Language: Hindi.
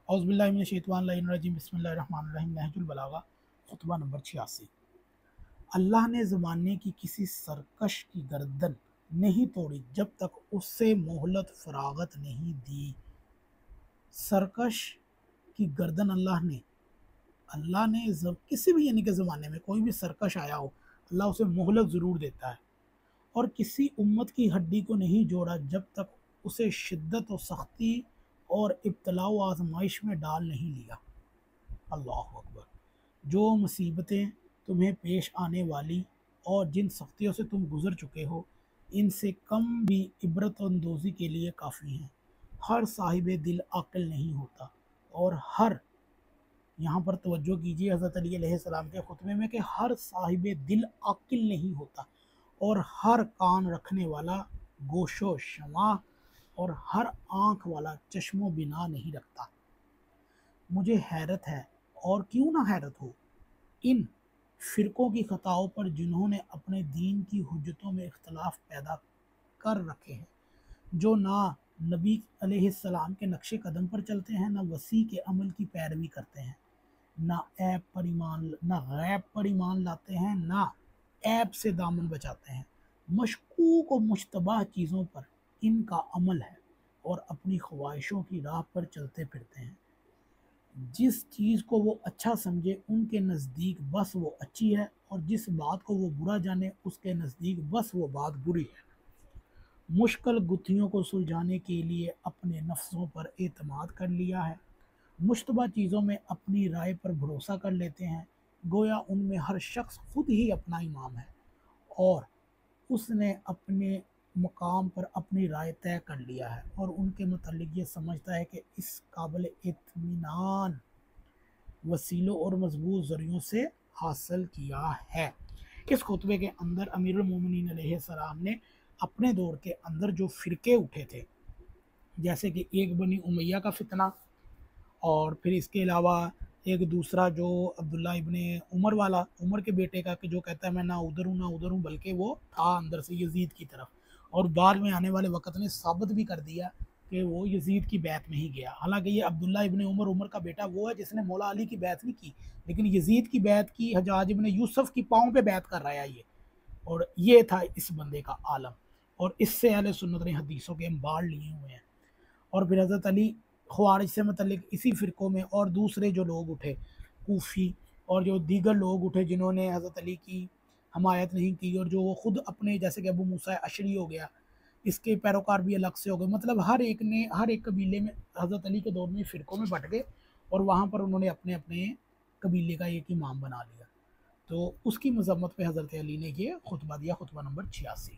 औज़ुबिल्लाहि बिस्मिल्लाहिर्रहमानिर्रहीम नहजुल बलागा खुतबा नंबर 86। अल्लाह ने ज़माने की किसी सरकश की गर्दन नहीं तोड़ी जब तक उससे मोहलत फरागत नहीं दी। सरकश की गर्दन अल्लाह ने किसी भी यानी के ज़माने में कोई भी सरकश आया हो, अल्लाह उसे मोहलत ज़रूर देता है। और किसी उम्मत की हड्डी को नहीं जोड़ा जब तक उसे शिद्दत और सख्ती और इब्तला व आजमाइश में डाल नहीं लिया। अल्लाह अकबर। जो मुसीबतें तुम्हें पेश आने वाली और जिन सख्तियों से तुम गुजर चुके हो, इनसे कम भी इबरत अंदोज़ी के लिए काफ़ी हैं। हर साहिब दिल अक्ल नहीं होता, और हर, यहाँ पर तवज्जो कीजिए हज़रत अली अलैहिस्सलाम के खुतबे में, कि हर साहिब दिल अक्ल नहीं होता, और हर कान रखने वाला गोशो शमा, और हर आँख वाला चश्मो बिना नहीं रखता। मुझे हैरत है, और क्यों ना हैरत हो, इन फ़िरक़ों की ख़ताओं पर जिन्होंने अपने दीन की हुज्जतों में इख्तलाफ पैदा कर रखे हैं, जो ना नबी अलैहिस्सलाम के नक्शे कदम पर चलते हैं, ना वसी के अमल की पैरवी करते हैं, ना गैब पर ईमान लाते हैं, ना ऐब से दामन बचाते हैं। मशकूक और मुश्तबह चीज़ों पर इनका अमल है, और अपनी ख्वाहिशों की राह पर चलते फिरते हैं। जिस चीज़ को वो अच्छा समझे उनके नज़दीक बस वो अच्छी है, और जिस बात को वो बुरा जाने उसके नज़दीक बस वो बात बुरी है। मुश्किल गुत्थियों को सुलझाने के लिए अपने नफ्सों पर एतमाद कर लिया है। मुश्तबा चीज़ों में अपनी राय पर भरोसा कर लेते हैं, गोया उनमें हर शख्स खुद ही अपना इमाम है, और उसने अपने मकाम पर अपनी राय तय कर लिया है, और उनके मुतल्लिक़ ये समझता है कि इस काबिल इत्मीनान वसीलों और मजबूत ज़रियों से हासिल किया है। इस खुतबे के अंदर अमीरुल मोमिनीन अलैहिस्सलाम ने अपने दौर के अंदर जो फ़िरके उठे थे, जैसे कि एक बनी उमैया का फितना, और फिर इसके अलावा एक दूसरा जो अब्दुल्ला इब्ने उमर वाला, उमर के बेटे का, कि जो कहता है मैं ना उधर हूँ, बल्कि वो था अंदर से यजीद की तरफ, और बाद में आने वाले वक़्त ने साबित भी कर दिया कि वो यजीद की बैत में ही गया। हालांकि ये अब्दुल्ला इब्ने उमर का बेटा वो है जिसने मौला अली की बैत नहीं की, लेकिन यजीद की बैत की, हजाज इब्ने यूसुफ की पाँव पे बैत कर रहा है ये। और ये था इस बंदे का आलम, और इससे अहले सुन्नत ने हदीसों के अम्बार लिए हुए हैं। और फिर हज़रत अली ख़वारिज से मतलब इसी फ़िरक़ों में और दूसरे जो लोग उठे, कूफ़ी और जो दीगर लोग उठे जिन्होंने हज़रत अली की हमायत नहीं की, और जो वो ख़ुद अपने, जैसे कि अबू मूसा अशरी हो गया, इसके पैरोकार भी अलग से हो गए। मतलब हर एक कबीले में हज़रत अली के दौर में फ़िरक़ों में बँट गए, और वहाँ पर उन्होंने अपने अपने कबीले का एक इमाम बना लिया। तो उसकी मज़म्मत पे हज़रत अली ने ये खुतबा दिया, खुतबा नंबर 86।